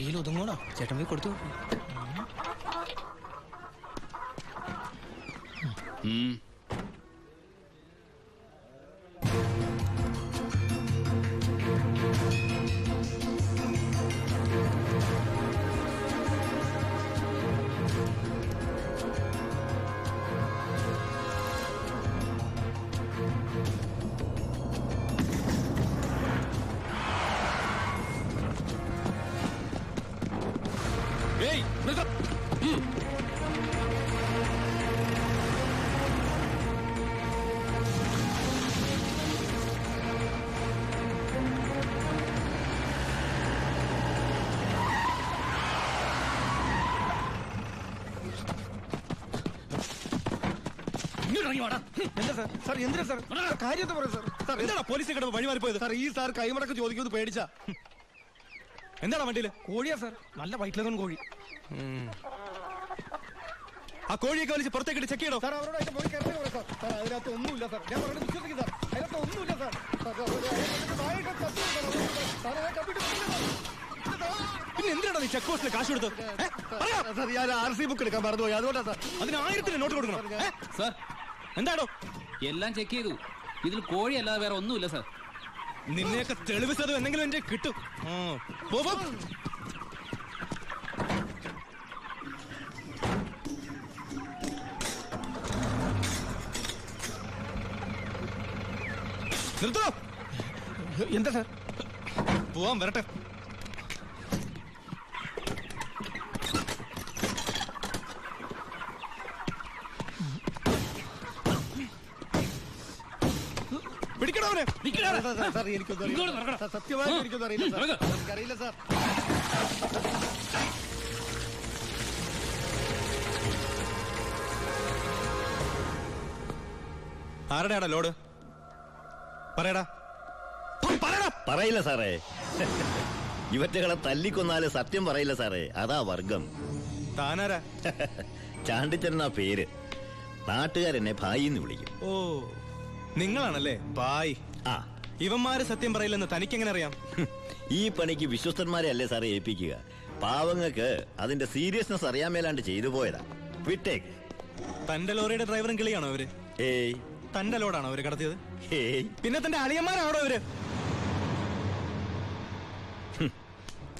കയ്യിൽ ഒതുങ്ങോണോ? ചേട്ടൻ പോയി കൊടുത്തു. പോലീസിനെ കിടന്ന് വഴിമാറി പോയത് സാർ. ഈ സാർ കൈമടക്ക് ചോദിക്കുന്നത് പേടിച്ചാ. എന്താണ് വണ്ടിയില്? കോഴിയാ സാർ, നല്ല വൈറ്റിലതൻ കോഴി. ആ കോഴിയൊക്കെ വലിച്ച് പുറത്തേക്ക് ചെക്ക് ചെയ്യണോ സാർ? അവരോട് പോയി സാർ. അതിനകത്ത് ഒന്നുമില്ല സാർ. ഞാൻ പറഞ്ഞത് വിശ്വസിക്കും സാർ. അതിനകത്ത് ഒന്നുമില്ല സാർ. പിന്നെ എന്തിനാണ് നീ ചെക്ക് പോസ്റ്റിൽ കാശ് കൊടുത്തത്? സാർ ഞാൻ RC ബുക്ക് എടുക്കാൻ മറന്നുപോയി, അതുകൊണ്ടാ സാർ. അതിന് 1000 നോട്ട് കൊടുക്കണം സാർ. എന്താണോ? എല്ലാം ചെക്ക് ചെയ്തു. ഇതിൽ കോഴി അല്ലാതെ വേറെ ഒന്നുമില്ല സാർ. നിന്നെയൊക്കെ തെളിവിച്ചത് എന്തെങ്കിലും എന്റെ കിട്ടും. നിർത്തോ. എന്താ സാർ? പോവാൻ വരട്ടെ. പിടിക്കണവനെ. സത്യമായി എനിക്കൊന്നും അറിയില്ല സാർ. ആരുടെയാടാ ലോഡ്? പറയടാ. പറയില്ല സാറേ. ഇവറ്റകളെ തല്ലിക്കൊന്നാല് സത്യം പറയില്ല സാറേ. അതാ വർഗം. താനാരാ? ചാണ്ടിച്ചനാ പേര്. നാട്ടുകാരെന്നെ ഭായിന്ന് വിളിക്കും. ഓ, നിങ്ങളാണല്ലേ ബായ്. ആ, ഇവന്മാര് സത്യം പറയില്ലെന്ന് തനിക്കെങ്ങനെ അറിയാം? ഈ പണിക്ക് വിശ്വസ്തന്മാരെ അല്ലേ സാറേ ഏൽപ്പിക്കുക. പാവങ്ങൾക്ക് അതിന്റെ സീരിയസ്നെസ് അറിയാൻ മേലാണ്ട് ചെയ്തു പോയതാ. വിട്ടേക്ക്. തന്റെ ലോറിയുടെ ഡ്രൈവറും കിളിയാണോ അവര്? ഏയ്. തന്റെ ലോഡാണോ അവര് കടത്തിയത്? ഏയ്. പിന്നെ തന്റെ അളിയന്മാരാണോ അവര്?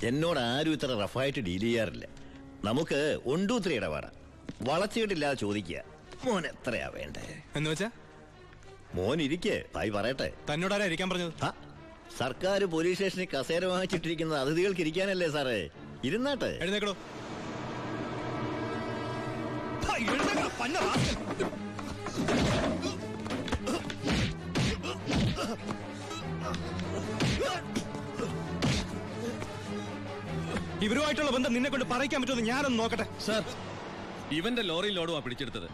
എന്നോട് ആരും ഇത്ര റഫായിട്ട് ഡീൽ ചെയ്യാറില്ല. നമുക്ക് 1 2 3 ഇടപാടാ. വളച്ചിട്ടില്ലാതെ ചോദിക്കുക, മോൻ എത്രയാ വേണ്ടേ എന്ന് വെച്ചാ? മോൻ ഇരിക്കേ, ഭായി പറയട്ടെ. തന്നോടാരാ ഇരിക്കാൻ പറഞ്ഞത്? സർക്കാർ പോലീസ് സ്റ്റേഷനിൽ കസേര വാങ്ങിച്ചിട്ടിരിക്കുന്നത് അതിഥികൾക്ക് ഇരിക്കാനല്ലേ സാറേ. ഇരുന്നാട്ടെ. എഴുന്നേക്കടോ. ഇവരുമായിട്ടുള്ള ബന്ധം നിന്നെ കൊണ്ട് പറയിക്കാൻ പറ്റുമെന്ന് ഞാനൊന്ന് നോക്കട്ടെ. സാർ, ഇവന്റെ ലോറി ലോഡുമാ പിടിച്ചെടുത്തത്.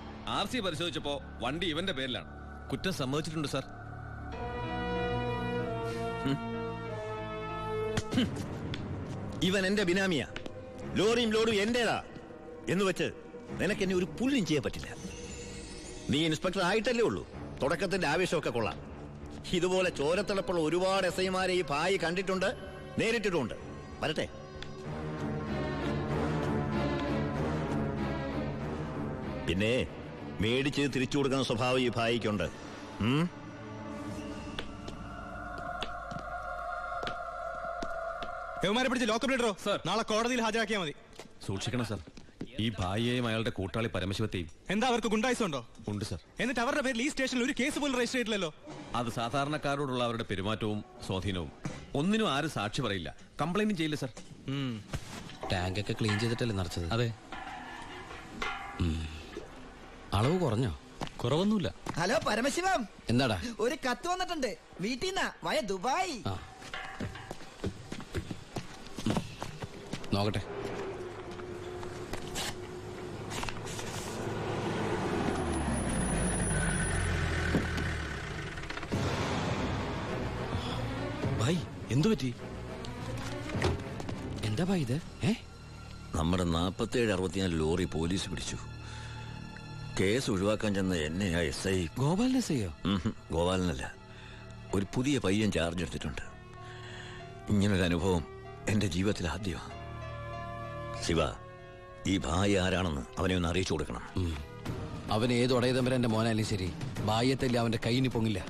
RC പരിശോധിച്ചപ്പോ വണ്ടി ഇവന്റെ പേരിലാണ്. കുറ്റം സമ്മതിച്ചിട്ടുണ്ട് സാർ. ഇവൻ എന്റെ ബിനാമിയാ. ലോറിയും ലോഡും എന്റേതാ എന്ന് വെച്ച് നിനക്ക് എന്നെ ഒരു പുല്ലും ചെയ്യാൻ പറ്റില്ല. നീ ഇൻസ്പെക്ടർ ആയിട്ടല്ലേ ഉള്ളൂ. തുടക്കത്തിന്റെ ആവേശമൊക്കെ കൊള്ളാം. ഇതുപോലെ ചോരത്തിളപ്പുള്ള ഒരുപാട് SI-മാരെ ഈ ഭായി കണ്ടിട്ടുണ്ട്, നേരിട്ടിട്ടുണ്ട്. വരട്ടെ. പിന്നെ മേടിച്ച് തിരിച്ചു കൊടുക്കുന്ന സ്വഭാവം ഈ ഭായിക്കുണ്ട്. യവന്മാരെ പിടിച്ച് ലോക്കപ്പ് ഇടോ സാർ. നാളെ കോടതിയിൽ ഹാജരാക്കിയാൽ മതി. സൂക്ഷിക്കണം സാർ. ഈ ഭായിയെയും അയാളുടെ കൂട്ടാളി പരമശിവത്തെയും. എന്താ അവർക്ക് ഗുണ്ടായിസുണ്ടോ? ഉണ്ട് സാർ. എന്നിട്ട് അവരുടെ പേരിൽ ഈ സ്റ്റേഷനിൽ ഒരു കേസ് പോലും രജിസ്റ്റർ ചെയ്തില്ലല്ലോ. അത് സാധാരണക്കാരോടുള്ള അവരുടെ പെരുമാറ്റവും സ്വാധീനവും. ഒന്നിനും ആരും സാക്ഷി പറയില്ല, കംപ്ലൈന്റും ചെയ്യില്ല സാർ. ടാങ്കൊക്കെ ക്ലീൻ ചെയ്തിട്ടല്ലേ നിറച്ചത്? അതെ. അളവ് കുറഞ്ഞോ? കുറവൊന്നുമില്ല. ഹലോ പരമശിവം, എന്താടാ? ഒരു കത്ത് വന്നിട്ടുണ്ട് വീട്ടിൽ നിന്നാ. വയ ദുബായ്. നോക്കട്ടെ. ഭായ്, എന്തു പറ്റി? എന്താ ഭായ് ഇത്? നമ്മുടെ 47-64 ലോറി പോലീസ് പിടിച്ചു. കേസ് ഒഴിവാക്കാൻ ചെന്ന എന്നെ ആ SI ഗോപാലൻ SIയോ? ഗോപാലനല്ല, ഒരു പുതിയ പയ്യൻ ചാർജ് എടുത്തിട്ടുണ്ട്. ഇങ്ങനൊരു അനുഭവം എന്റെ ജീവിതത്തിൽ ആദ്യമാണ്. ശിവ, ഈ ഭാര്യ ആരാണെന്ന് അവനെ ഒന്ന് അറിയിച്ചു കൊടുക്കണം. അവൻ ഏത് ഉടയതമ്പരന്റെ മോനായാലും ശരി, ബാഹ്യത്തല്ല അവന്റെ കൈയിന് പൊങ്ങില്ല.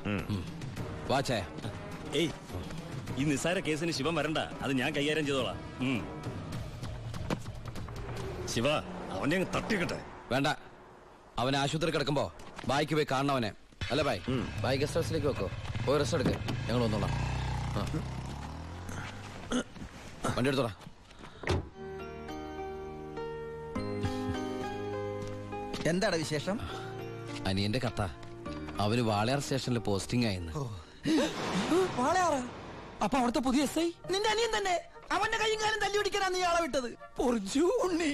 വാച്ചേ. ഏയ്, ഈ നിസ്സാര കേസിന് ശിവൻ വരണ്ട, അത് ഞാൻ കൈകാര്യം ചെയ്തോളാം. ശിവ, അവനെ അങ്ങ് തട്ടിക്കട്ടെ. വേണ്ട, അവൻ ആശുപത്രി കിടക്കുമ്പോ ബായിക്ക് പോയി കാണണം അവനെ. അല്ല ബായ്, ബായ് ഗസ്റ്റ് ഹൗസിലേക്ക് വെക്കോ, പോയി റെസ്റ്റ് എടുക്ക, ഞങ്ങൾ വന്നോളാം. വണ്ടി എടുത്തോളാം. എന്താണ് വിശേഷം? അനിയന്റെ കഥ, അവന് വാളയാർ സ്റ്റേഷനിൽ പോസ്റ്റിംഗ് ആയിരുന്നു. വാളയാറാ? അപ്പൊ അവിടുത്തെ പുതിയ SI നിന്റെ അനിയൻ തന്നെ. അവന്റെ കൈയും കാലം തല്ലി പിടിക്കാനാ നീ ആളെ വിട്ടത്. ഉണ്ണി.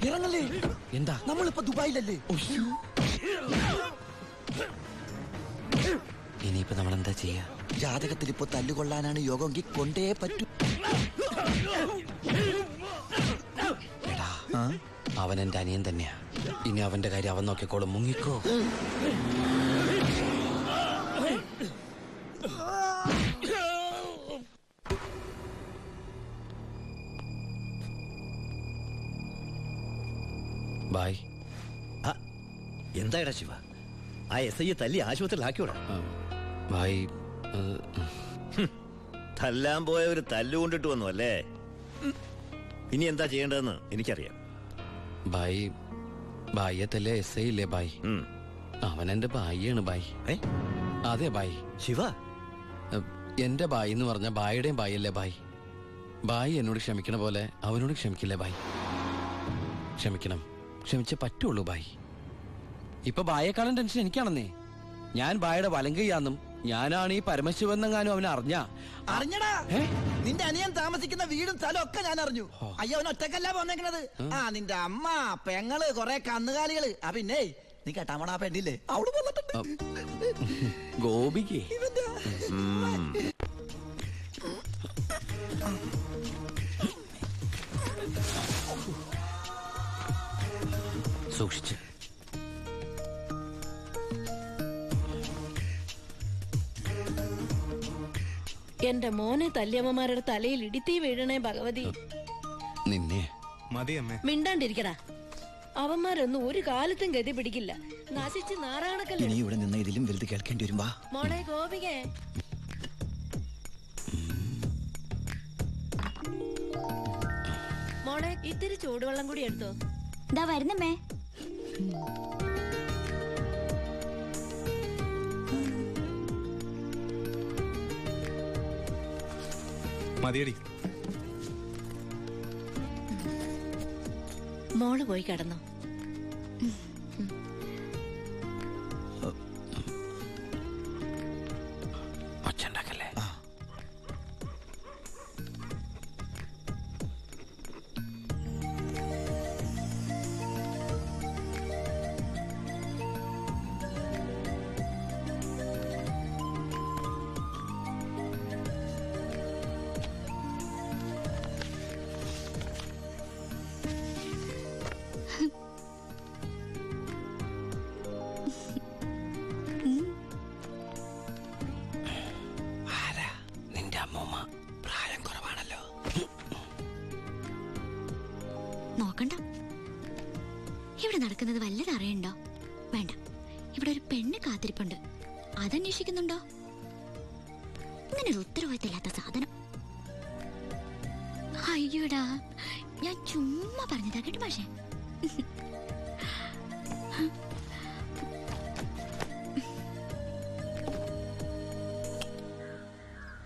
ഇറങ്ങല്ലേ. എന്താ? നമ്മളിപ്പോ ദുബായിലല്ലേ? ഇനിയിപ്പോ നമ്മൾ എന്താ ചെയ്യാ? ജാതകത്തിൽ ഇപ്പൊ തല്ലുകൊള്ളാനാണ് യോഗമെങ്കിൽ കൊണ്ടേ പറ്റൂ. അവൻ എന്റെ അനിയൻ തന്നെയാ. ഇനി അവന്റെ കാര്യം അവൻ നോക്കിക്കോളും. മുങ്ങിക്കോ. ബായ്. എന്തായടാ ശിവ, ആ SI തല്ലി ആശുപത്രിയിലാക്കിയോടാ? ബായ്, തല്ലാൻ പോയ ഒരു തല്ലുകൊണ്ടിട്ട് വന്നു അല്ലേ? ഇനി എന്താ ചെയ്യേണ്ടതെന്ന് എനിക്കറിയാം. ബായ്, ബായ്യത്തല്ലേ SI ഇല്ലേ ബായ്? അവൻ എന്റെ ബായിയാണ് ബായ്. അതെ ബായ്. ശിവ, എന്റെ ബായി എന്ന് പറഞ്ഞ ബായിയുടെയും ബായല്ലേ ബായ്? ബായി എന്നോട് ക്ഷമിക്കണ പോലെ അവനോട് ക്ഷമിക്കില്ലേ ബായ്? ക്ഷമിക്കണം, ക്ഷമിച്ചേ പറ്റുള്ളൂ ബായ്. ഇപ്പൊ ബായേക്കാളും ടെൻഷൻ എനിക്കാണെന്നേ. ഞാൻ ബായുടെ വലങ്കയ്യാന്നും ഞാനാണ് ഈ പരമശിവനെങ്ങാനും അവനെ അറിഞ്ഞടാ. നിന്റെ അനിയൻ താമസിക്കുന്ന വീടും സ്ഥലം ഒക്കെ ഞാൻ അറിഞ്ഞു. അയ്യോ, അവൻ ഒറ്റക്കല്ല പോന്നേക്കണത്. നിന്റെ അമ്മ, പെങ്ങള്, കൊറേ കന്നുകാലികള്. പിന്നെ നീ കേട്ടാമണ ആ പെണ്ണില്ലേ, അവള് വന്നിട്ടുണ്ട്. ഗോപിക്ക് സൂക്ഷിച്ച്. എന്റെ മോനെ തല്ലിയമ്മമാരുടെ തലയിൽ ഇടിത്തീ വീഴണേ ഭഗവതി. നിന്നെ മതിയമ്മേ. മിണ്ടാണ്ടിരിക്കടാ. അവന്മാരൊന്നും ഒരു കാലത്തും ഗതി പിടിക്കില്ല. നശിച്ച് നാറാണക്കല്ലേ. ഇനി ഇവിടെ നിന്ന് ഇതിലും വലുത് കേൾക്കേണ്ടി വരും. വാ മോളെ ഗോപികേ. മോളെ ഇത്തിരി ചൂടുവെള്ളം കൂടി എടുത്തോ. ദാ വരുന്നമ്മേ. മതിയടി. മോള് പോയി കിടന്നോ. ഒച്ചണ്ടാക്കല്ലേ. നിന്റെ അമ്മൂമ്മ പ്രായം കുറവാണല്ലോ. നോക്കണ്ട. ഇവിടെ നടക്കുന്നത് വല്ലതും അറിയണ്ടോ? വേണ്ട. ഇവിടെ ഒരു പെണ്ണ് കാത്തിരിപ്പുണ്ട്. അതന്വേഷിക്കുന്നുണ്ടോ? ഇങ്ങനെ ഒരു ഉത്തരവാദിത്തമില്ലാത്ത സാധനം. അയ്യോടാ, ഞാൻ ചുമ്മാ പറഞ്ഞതാ കേട്ടോ. പക്ഷേ